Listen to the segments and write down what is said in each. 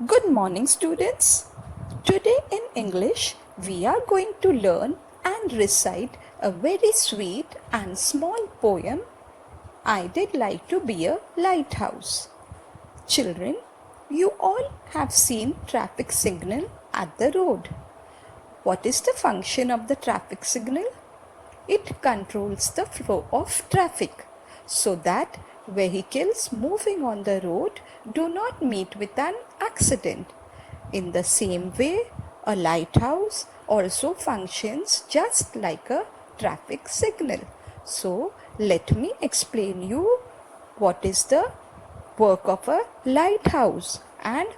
Good morning, students. Today in English, we are going to learn and recite a very sweet and small poem. I did like to be a lighthouse. Children, you all have seen traffic signal at the road. What is the function of the traffic signal? It controls the flow of traffic so that vehicles moving on the road do not meet with an accident. In the same way, a lighthouse also functions just like a traffic signal. So, let me explain you what is the work of a lighthouse and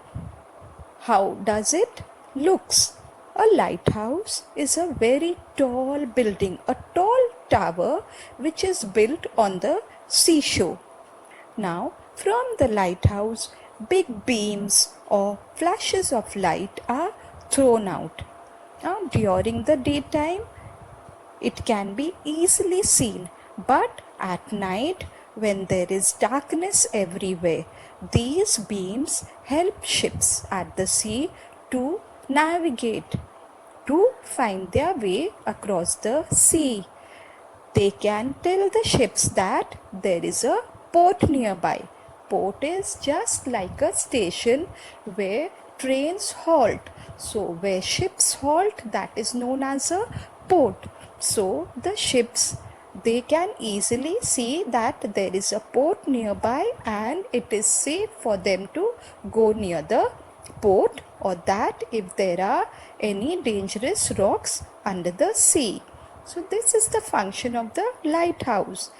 how does it looks. A lighthouse is a very tall building, a tall tower which is built on the seashore. Now, from the lighthouse, big beams or flashes of light are thrown out. Now, during the daytime, it can be easily seen, but at night, when there is darkness everywhere, these beams help ships at the sea to navigate, to find their way across the sea. They can tell the ships that there is a port nearby. Port is just like a station where trains halt. So where ships halt, that is known as a port. So the ships, they can easily see that there is a port nearby and it is safe for them to go near the port, or that if there are any dangerous rocks under the sea. So this is the function of the lighthouse.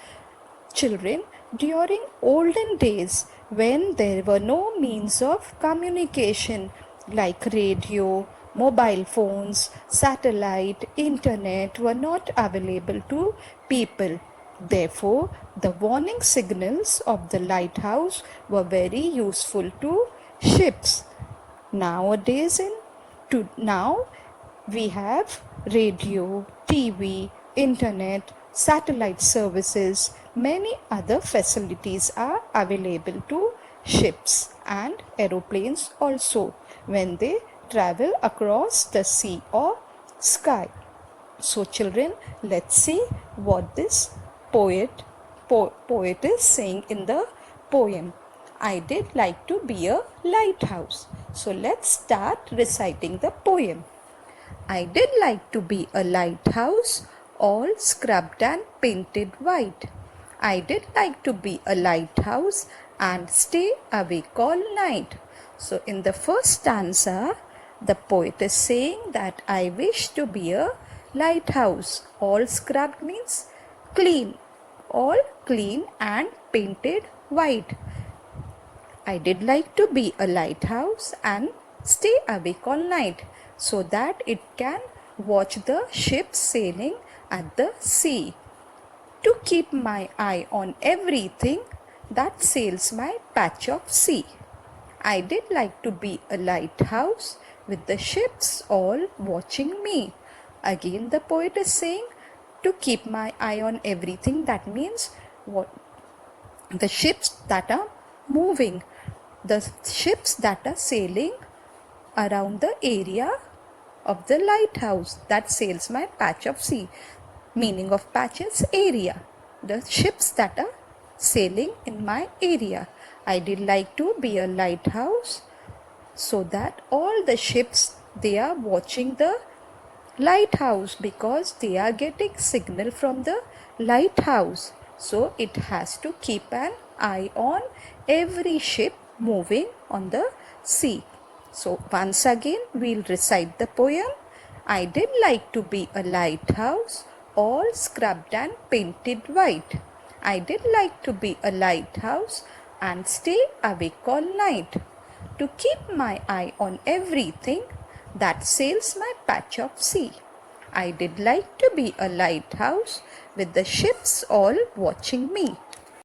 Children, during olden days when there were no means of communication like radio, mobile phones, satellite, internet were not available to people. Therefore, the warning signals of the lighthouse were very useful to ships. Nowadays, now we have radio, TV, internet, satellite services, many other facilities are available to ships and aeroplanes also when they travel across the sea or sky. So children, let's see what this poet is saying in the poem. I did like to be a lighthouse. So let's start reciting the poem. I did like to be a lighthouse, all scrubbed and painted white. I did like to be a lighthouse and stay awake all night. So in the first stanza, the poet is saying that I wish to be a lighthouse. All scrubbed means clean, all clean and painted white. I did like to be a lighthouse and stay awake all night so that it can watch the ships sailing at the sea. To keep my eye on everything that sails my patch of sea. I did like to be a lighthouse with the ships all watching me. Again, the poet is saying to keep my eye on everything. That means what? The ships that are moving, the ships that are sailing around the area of the lighthouse that sails my patch of sea. Meaning of patch is area. The ships that are sailing in my area. I did like to be a lighthouse so that all the ships, they are watching the lighthouse because they are getting signal from the lighthouse. So it has to keep an eye on every ship moving on the sea. So once again we'll recite the poem. I did like to be a lighthouse, all scrubbed and painted white. I did like to be a lighthouse and stay awake all night to keep my eye on everything that sails my patch of sea. I did like to be a lighthouse with the ships all watching me.